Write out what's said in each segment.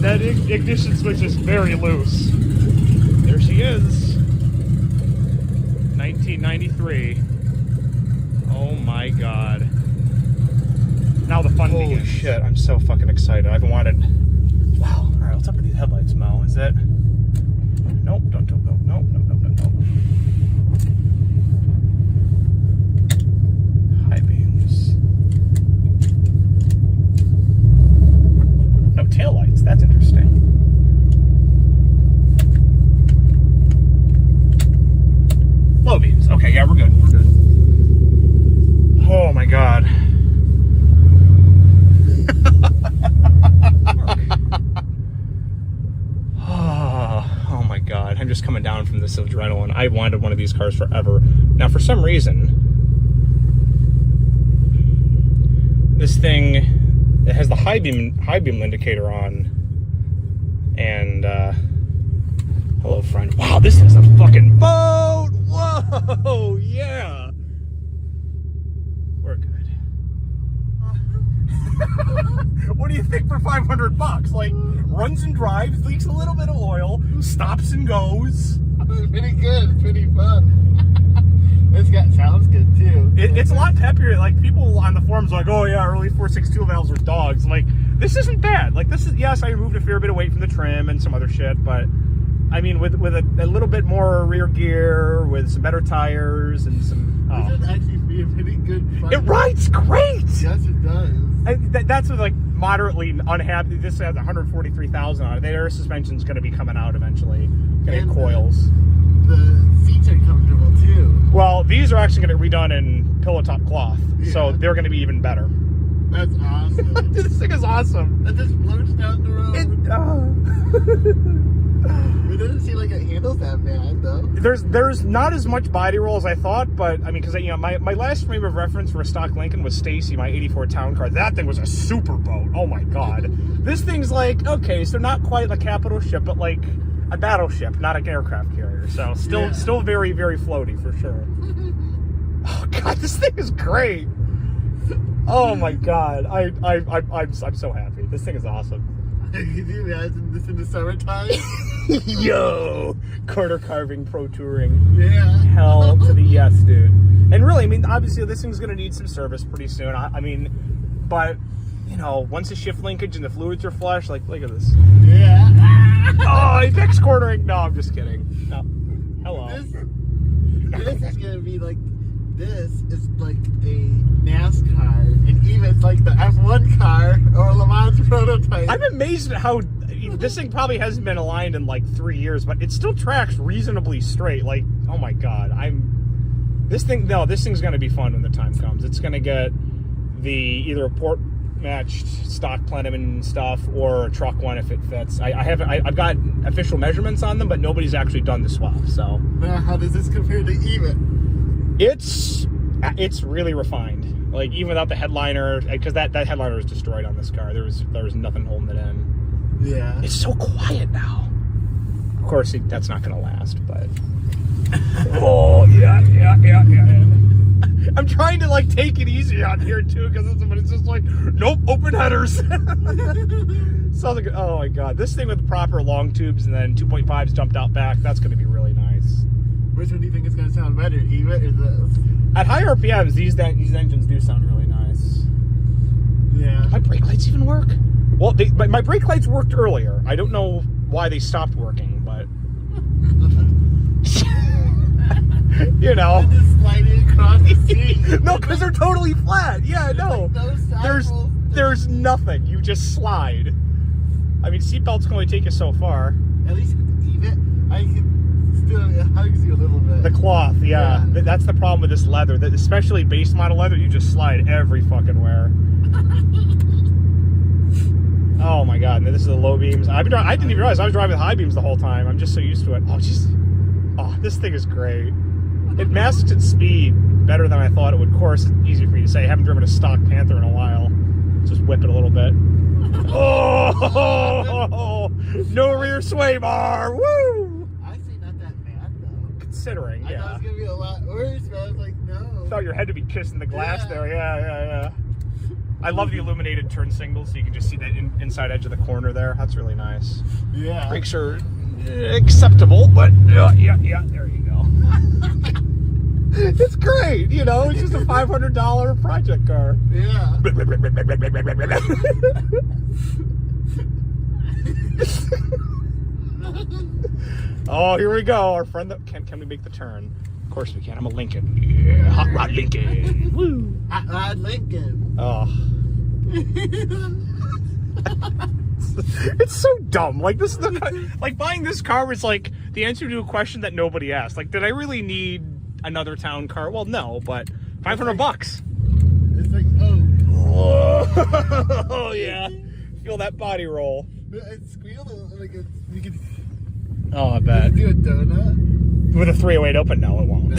that ignition switch is very loose. There she is. 1993. Oh my god. Now the fun begins. Holy shit, I'm so fucking excited. I've wanted... Wow. Alright, what's up with these headlights, Mo? Is it... Nope, nope. High beams. No taillights, that's interesting. Low beams. Okay, yeah, we're good. Oh my god. Oh my god. I'm just coming down from this adrenaline. I wanted one of these cars forever. Now, for some reason, this thing, it has the high beam indicator on. And, hello, friend. Wow, this thing's a fucking boat! Whoa! Yeah! We're good. What do you think for $500? Like, runs and drives, leaks a little bit of oil, stops and goes. Pretty good, pretty fun. Sounds good too. It's a lot peppier. Like, people on the forums are like, oh yeah, early 4.62 valves were dogs. Like, this isn't bad. Like, this is, yes, I removed a fair bit of weight from the trim and some other shit, but I mean, with a little bit more rear gear, with some better tires and some. Oh. This would actually be a pretty good fun. It rides great. Yes, it does. That's with like moderately unhappy. This has 143,000 on it. The air suspension's going to be coming out eventually. Going to coils. The seats are comfortable too. Well, these are actually going to be redone in pillow top cloth, so they're going to be even better. That's awesome. This thing is awesome. It just floats down the road. It doesn't seem like it handles that bad though. There's not as much body roll as I thought, but I mean, because my last frame of reference for a stock Lincoln was Stacy, my '84 town car. That thing was a super boat. Oh my god. This thing's like, okay, so not quite a capital ship, but like a battleship, not an aircraft carrier. So still very, very floaty for sure. Oh god, this thing is great. Oh my god, I'm so happy. This thing is awesome. Can you imagine this in the summertime? Yo, quarter carving pro touring. Yeah. Hell to the yes, dude. And really, I mean, obviously this thing's gonna need some service pretty soon. I mean, but you know, once the shift linkage and the fluids are flush, like, look at this. Yeah. Oh, apex quartering. No, I'm just kidding. No. Hello. This is gonna be like. This is like a NASCAR, and even like the F1 car or Le Mans prototype. I'm amazed at how this thing probably hasn't been aligned in like 3 years, but it still tracks reasonably straight. Like, oh my god, this thing's gonna be fun when the time comes. It's gonna get either a port matched stock plenum stuff or a truck one if it fits. I've got official measurements on them, but nobody's actually done the swap. So now, how does this compare to even? It's really refined. Like, even without the headliner, because that headliner was destroyed on this car. There was nothing holding it in. Yeah. It's so quiet now. Of course, that's not going to last, but. Oh yeah. I'm trying to like take it easy on here too, because it's just like, nope, open headers. Sounds like, oh my god, this thing with proper long tubes and then 2.5s jumped out back. That's going to be really nice. Which one do you think is going to sound better, EVA or this? At higher RPMs, these engines do sound really nice. Yeah. Do my brake lights even work? Well, my brake lights worked earlier. I don't know why they stopped working, but you know. They're just sliding across the seat. No, because they're totally flat. Yeah, no. Like there's nothing. You just slide. I mean, seatbelts can only take you so far. At least with EVA, I can. It hugs you a little bit. The cloth, yeah. That's the problem with this leather. Especially base model leather, you just slide every fucking where. Oh my god, and this is the low beams. I didn't even realize I was driving high beams the whole time. I'm just so used to it. Oh, this thing is great. It masks its speed better than I thought it would. Of course, it's easy for me to say. I haven't driven a stock Panther in a while. Just whip it a little bit. Oh, no rear sway bar. Woo! Considering, yeah. I thought it was going to be a lot worse, but I was like, no. I thought your head would be kissing the glass there. Yeah. I love the illuminated turn signals, so you can just see that inside edge of the corner there. That's really nice. Yeah. Brakes are acceptable, but yeah, there you go. It's great, you know. It's just a $500 project car. Yeah. Oh, here we go. Our friend that can we make the turn? Of course we can. I'm a Lincoln. Yeah, hot rod Lincoln. Woo. Hot rod Lincoln. Oh. It's so dumb. Like this is like buying this car was like the answer to a question that nobody asked. Like, did I really need another town car? Well, no, but $500. It's like, Oh yeah. Feel that body roll. it squealed like we could. Oh, I bet. Do a donut. With a 308 open, no, it won't.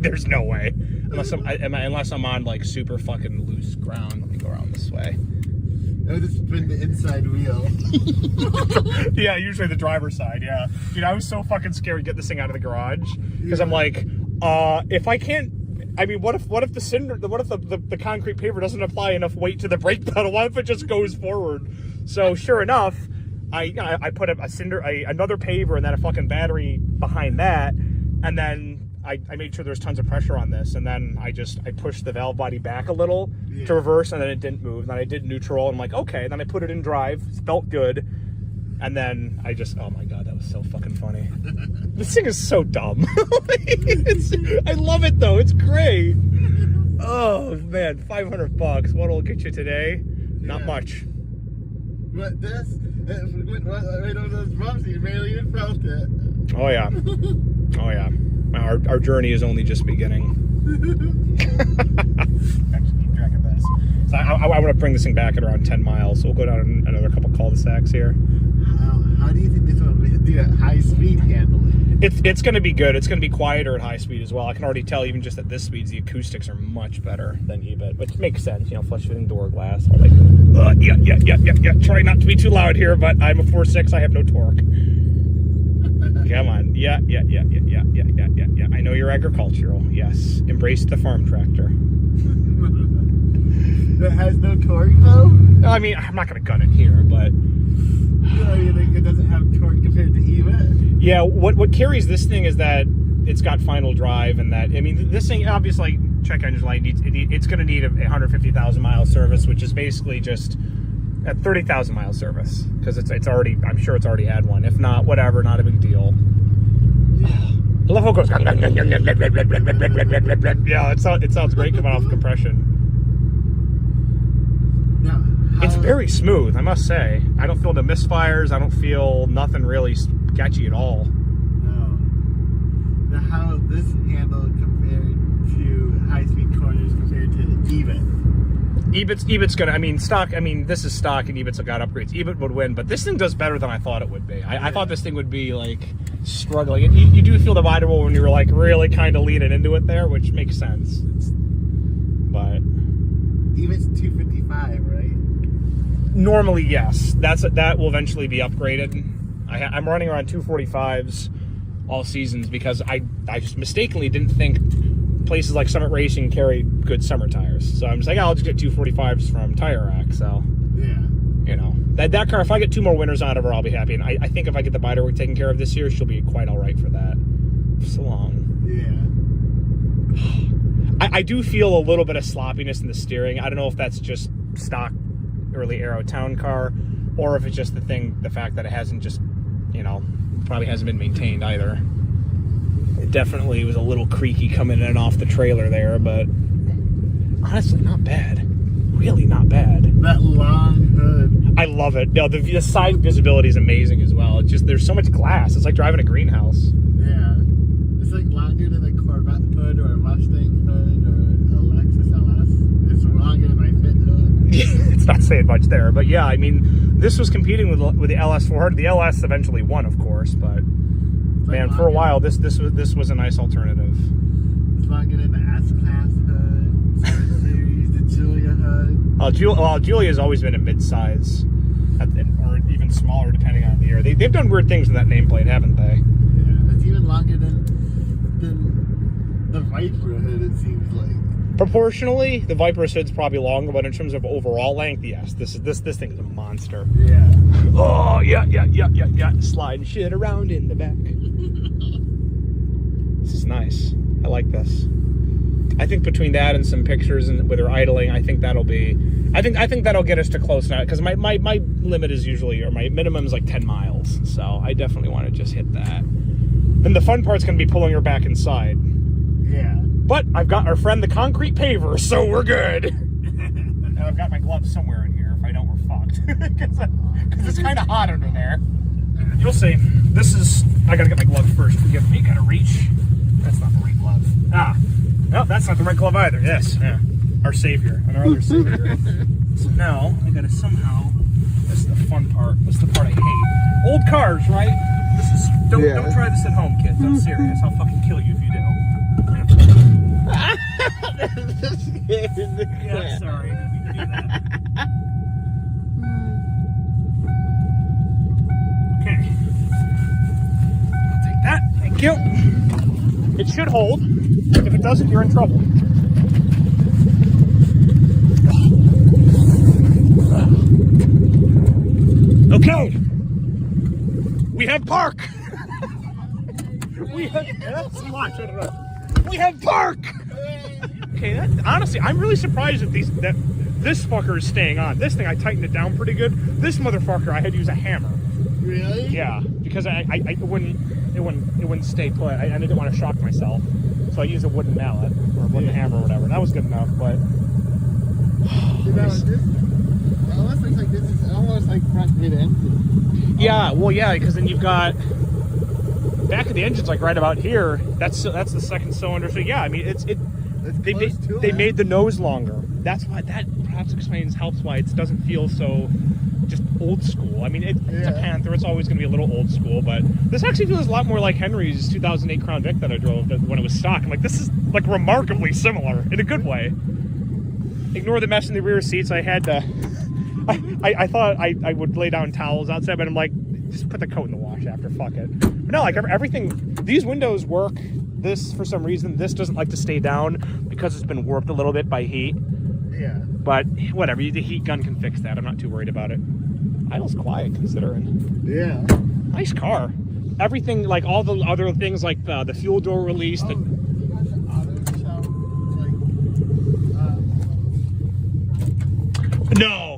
There's no way. Unless I'm on like super fucking loose ground. Let me go around this way. I would just spin the inside wheel. Yeah, usually the driver's side. Yeah, dude, I was so fucking scared to get this thing out of the garage because I'm like, if I can't. I mean, what if the concrete paver doesn't apply enough weight to the brake pedal? What if it just goes forward? So sure enough, I put another paver and then a fucking battery behind that, and then I made sure there's tons of pressure on this, and then I pushed the valve body back a little to reverse, and then it didn't move. And then I did neutral, and I'm like, okay. And then I put it in drive, it felt good, and then oh my god, that was so fucking funny. This thing is so dumb. I love it though. It's great. Oh man, $500. What'll get you today? Not much. But this, right over those bumps, you barely even felt it. Oh yeah. Oh yeah. Our journey is only just beginning. Actually, keep track of this. So I want to bring this thing back at around 10 miles. So we'll go down another couple cul-de-sacs here. How do you think this one will do at high speed handling? It's going to be good. It's going to be quieter at high speed as well. I can already tell, even just at this speed, the acoustics are much better than EBIT, which makes sense. You know, flush fitting door glass. Like, yeah. Try not to be too loud here, but I'm a 4.6. I have no torque. Come on. Yeah. I know you're agricultural. Yes. Embrace the farm tractor. That has no torque though? I mean, I'm not going to gun it here, but you think it doesn't have torque compared to EVIT? yeah, what carries this thing is that it's got final drive, and that, I mean, this thing, obviously, check engine light, it's going to need a 150,000 mile service, which is basically just a 30,000 mile service, because it's already, I'm sure it's already had one. If not, whatever, not a big deal. I love how it goes. Yeah, it sounds great coming off compression. It's very smooth, I must say. I don't feel the misfires. I don't feel nothing really sketchy at all. No. Now, how does this handle compared to high-speed corners compared to EBIT? EBIT's gonna, I mean, stock, I mean, this is stock and EBIT's got upgrades. EBIT would win, but this thing does better than I thought it would be. I thought this thing would be, like, struggling. And you do feel the body roll when you were, like, really kind of leaning into it there, which makes sense. But EBIT's 255, right? Normally, yes. That will eventually be upgraded. I'm running around 245s all seasons because I just mistakenly didn't think places like Summit Racing carried good summer tires. So I'm just like, I'll just get 245s from Tire Rack. So, yeah. You know, that car, if I get 2 more winters out of her, I'll be happy. And I think if I get the body work taken care of this year, she'll be quite all right for that. So long. Yeah. I do feel a little bit of sloppiness in the steering. I don't know if that's just stock early aero town car, or if it's just the fact that it hasn't just, you know, probably hasn't been maintained either. It definitely was a little creaky coming in and off the trailer there, but honestly, not bad. Really not bad. That long hood. I love it. No, the side visibility is amazing as well. It's just, there's so much glass. It's like driving a greenhouse. Yeah. It's like longer than a Corvette hood or a Mustang hood or a Lexus LS. It's longer than my Fit hood. It's not saying much there, but yeah, I mean, this was competing with the LS 400. The LS eventually won, of course, but man, for a while, this was a nice alternative. It's longer than the S-Class hood, series, the Julia hood. Julia's always been a mid-size, or even smaller, depending on the year. They've done weird things with that nameplate, haven't they? Yeah, it's even longer than the Viper hood, it seems like. Proportionally, the Viper's hood's probably longer, but in terms of overall length, yes, this thing is a monster. Yeah. Oh yeah. Sliding shit around in the back. This is nice. I like this. I think between that and some pictures and with her idling, I think that'll be. I think that'll get us to close now, because my limit is usually, or my minimum is like 10 miles. So I definitely want to just hit that. And the fun part's gonna be pulling her back inside. Yeah. But I've got our friend the concrete paver, so we're good. And I've got my gloves somewhere in here. If I don't, we're fucked. Because it's kind of hot under there. You'll see. This is. I gotta get my gloves first. Forgive me. Gotta reach. That's not the right glove. Ah. No, that's not the right glove either. Yes. Yeah. Our savior and our other savior. So now I gotta somehow. This is the fun part. This is the part I hate. Old cars, right? This is. Don't try this at home, kids. I'm serious. I'll fucking kill you if you do. Yeah, sorry. I didn't mean to do that. Okay. I'll take that. Thank you. It should hold. If it doesn't, you're in trouble. Okay. We have park. We have park. Okay, honestly, I'm really surprised that this fucker is staying on. This thing, I tightened it down pretty good. This motherfucker, I had to use a hammer. Really? Yeah, because it wouldn't stay put. I didn't want to shock myself, so I used a wooden mallet or a wooden hammer or whatever. That was good enough, but. This almost looks like this is almost like front mid engine. Yeah, well, yeah, because then you've got. Back of the engine's like right about here. That's the second cylinder. So yeah, I mean they made the nose longer. That's why that perhaps helps why it doesn't feel so just old school. I mean it's a Panther. It's always going to be a little old school, but this actually feels a lot more like Henry's 2008 Crown Vic that I drove when it was stock. I'm like, this is like remarkably similar in a good way. Ignore the mess in the rear seats. I had to. I thought I would lay down towels outside, but I'm like, just put the coat in the wash after. Fuck it. But no, like everything. These windows work. This, for some reason, this doesn't like to stay down because it's been warped a little bit by heat. Yeah. But whatever. The heat gun can fix that. I'm not too worried about it. Idle's quiet considering. Yeah. Nice car. Everything, like all the other things, like the fuel door release. Oh,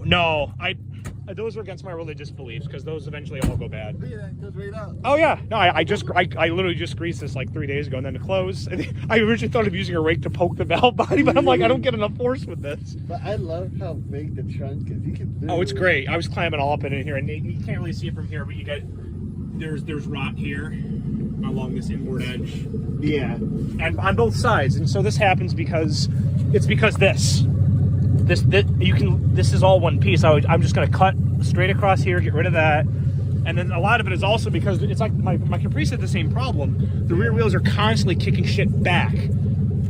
No. Those are against my religious beliefs because those eventually all go bad. yeah, that goes right up. Oh yeah, no, I literally just greased this like 3 days ago, and then to close. I originally thought of using a rake to poke the valve body, but I'm like, I don't get enough force with this. But I love how big the trunk is. You can. Oh, it's great. I was climbing all up in here, and you can't really see it from here, but you get there's rot here along this inboard edge. Yeah. And on both sides, and so this happens because this is all one piece. I'm just going to cut straight across here, get rid of that, and then a lot of it is also because it's like my Caprice had the same problem. The rear wheels are constantly kicking shit back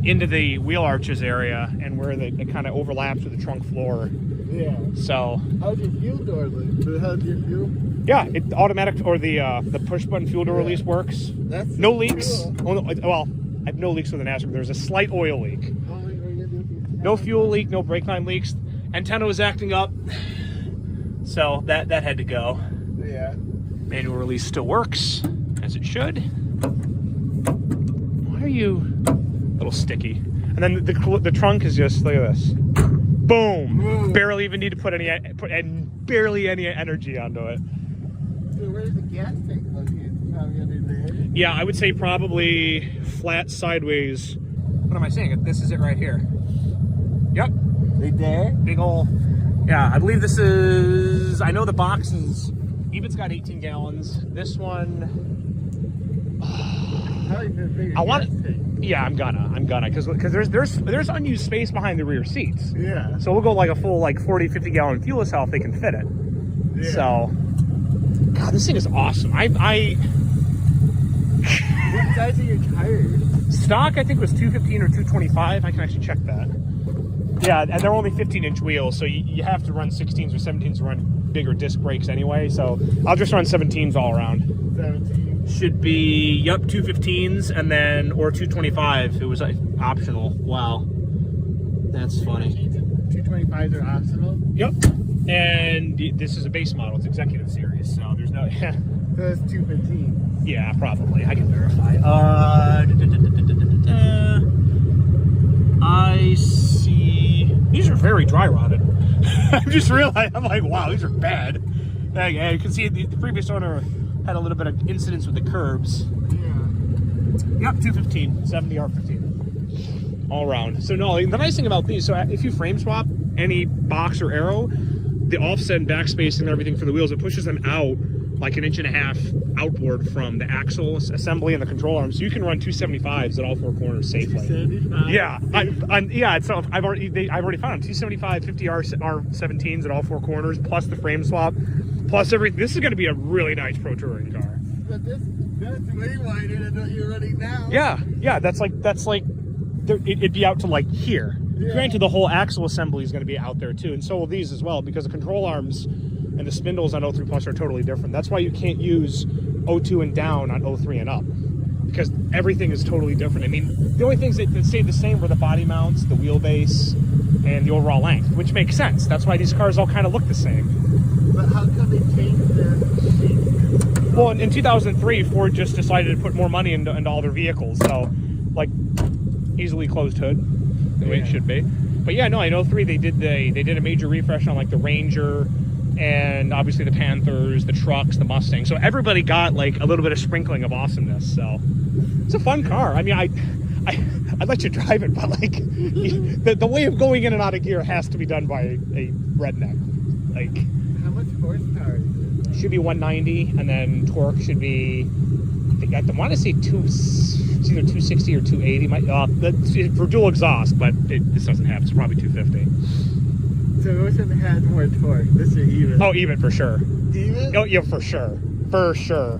into the wheel arches area, and where it kind of overlaps with the trunk floor. Yeah. So. How's your fuel door look? How's your fuel? Yeah, it automatic or the push button fuel door release works. That's no leaks. Cool. Oh, no, well, I have no leaks with the Nastico. There's a slight oil leak. No fuel leak, no brake line leaks. Antenna was acting up, so that had to go. Yeah. Manual release still works, as it should. Why are you a little sticky? And then the trunk is just, look at this. Boom! Whoa. Barely even need to put barely any energy onto it. So where's the gas tank located? Probably under there? Yeah, I would say probably flat sideways. What am I saying? This is it right here. Yep. Right there? Big ol'. Yeah, I believe this is. I know the box is. Ebit's got 18 gallons. This one. I want it. Yeah, I'm gonna, because there's unused space behind the rear seats. Yeah. So we'll go like a full 40, 50 gallon fuel cell if they can fit it. Yeah. So. God, this thing is awesome. What size are your tires? Stock, I think, was 215 or 225. I can actually check that. Yeah, and they're only 15-inch wheels, so you have to run 16s or 17s to run bigger disc brakes anyway. So I'll just run 17s all around. 17. Should be, yep, 215s and then, or 225. It was optional. Wow. That's funny. 225s are optional. Yep. And this is a base model. It's executive series, so there's no. So it's 215. Yeah, probably. I can verify. I see. These are very dry rotted. I just realized. I'm like, wow, these are bad. Yeah, you can see the previous owner had a little bit of incidents with the curbs. Yeah. Yep, 215, 70 R15. All around. So no, the nice thing about these, so if you frame swap any box or arrow, the offset and backspace and everything for the wheels, it pushes them out like 1.5 inches outboard from the axle assembly and the control arm, so you can run 275s at all four corners safely. 275? Yeah, so I've already found them 275 50 R17s at all four corners, plus the frame swap, plus everything. This is going to be a really nice pro touring car. But that's way wider than what you're running now. Yeah, that's like it'd be out to like here. Yeah. Granted, the whole axle assembly is going to be out there too, and so will these as well, because the control arms and the spindles on 03 Plus are totally different. That's why you can't use 02 and down on 03 and up, because everything is totally different. I mean, the only things that stayed the same were the body mounts, the wheelbase, and the overall length, which makes sense. That's why these cars all kind of look the same. But how come they changed their shape? Well, in 2003, Ford just decided to put more money into all their vehicles, so like easily closed hood, the way it should be. But yeah, no, in 03 they did a major refresh on like the Ranger, and obviously the Panthers, the trucks, the Mustangs. So everybody got like a little bit of sprinkling of awesomeness. So it's a fun car. I mean, I'd let you drive it, but like the way of going in and out of gear has to be done by a redneck. Like, how much horsepower is it? Should be 190, and then torque should be, I want to say it's either 260 or 280. For dual exhaust, but this doesn't have. It's probably 250. So which one has more torque? This or even? Oh, even for sure. Even? Oh, yeah, for sure. For sure.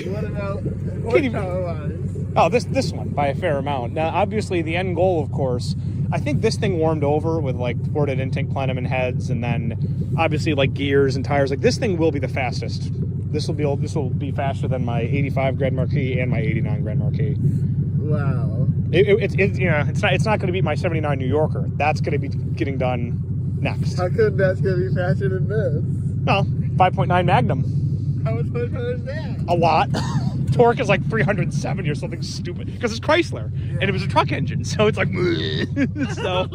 What about horsepower-wise? Oh, this one by a fair amount. Now, obviously, the end goal, of course, I think this thing warmed over with like ported intake plenum and heads, and then obviously like gears and tires. Like this thing will be the fastest. This will be faster than my 85 Grand Marquis and my 89 Grand Marquis. Wow. It's not going to beat my 79 New Yorker. That's going to be getting done next. How come that's going to be faster than this? Well, 5.9 Magnum. How much horsepower is that? A lot. Torque is like 370 or something stupid, because it's Chrysler, and it was a truck engine, so it's like so.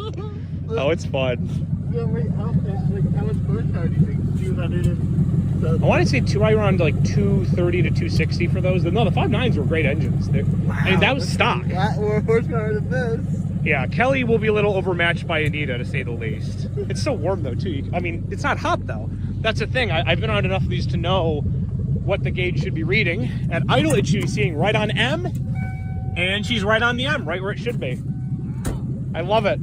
Oh, it's fun. Yeah, wait, how much horsepower do you think? 200 and... I want to say right around like 230 to 260 for those. No, the 5.9s were great engines. Wow, I mean, that was stock. A lot more horsepower than this. Yeah, Kelly will be a little overmatched by Anita, to say the least. It's so warm though too. I mean, it's not hot though. That's the thing. I've been on enough of these to know what the gauge should be reading. At idle, it should be seeing right on M, and she's right on the M, right where it should be. I love it.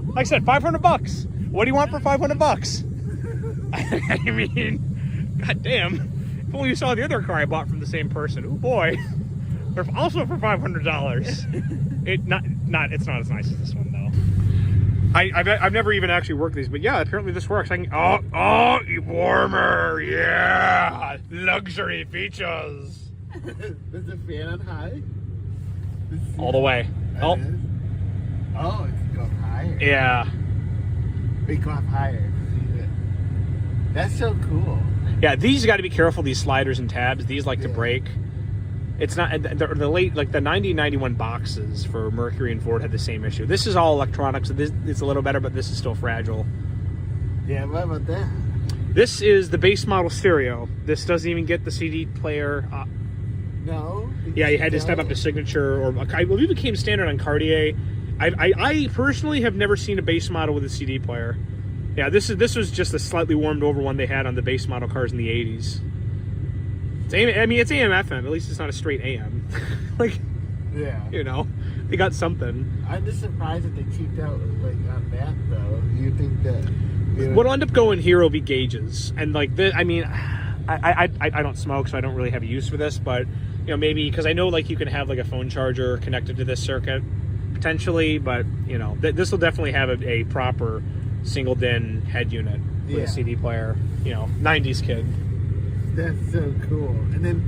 Like I said, $500. What do you want for $500? I mean, goddamn! If only you saw the other car I bought from the same person. Oh boy! Also for $500. It's not as nice as this one though. I've never even actually worked these, but yeah, apparently this works. I can, warmer, yeah, luxury features. Is the fan on high? All the way. Oh, it's going higher. Yeah. They go up higher. That's so cool. Yeah, these got to be careful. These sliders and tabs. These like to break. It's not the late, like the 90 and 91 boxes for Mercury and Ford had the same issue. This is all electronic, so this it's a little better, but this is still fragile. Yeah, what about that? This is the base model stereo. This doesn't even get the CD player. No. Yeah, you had to step up to signature, or I believe it became standard on Cartier. I personally have never seen a base model with a CD player. Yeah, this was just a slightly warmed over one they had on the base model cars in the 80s. It's AM FM. At least it's not a straight AM. Like, yeah, they got something. I'm just surprised that they cheaped out like on that though. You think that what'll end up going here will be gauges, and like I mean, I don't smoke, so I don't really have a use for this, but maybe because I know like you can have like a phone charger connected to this circuit potentially, but this will definitely have a proper single DIN head unit with a CD player. 90s kid. That's so cool. And then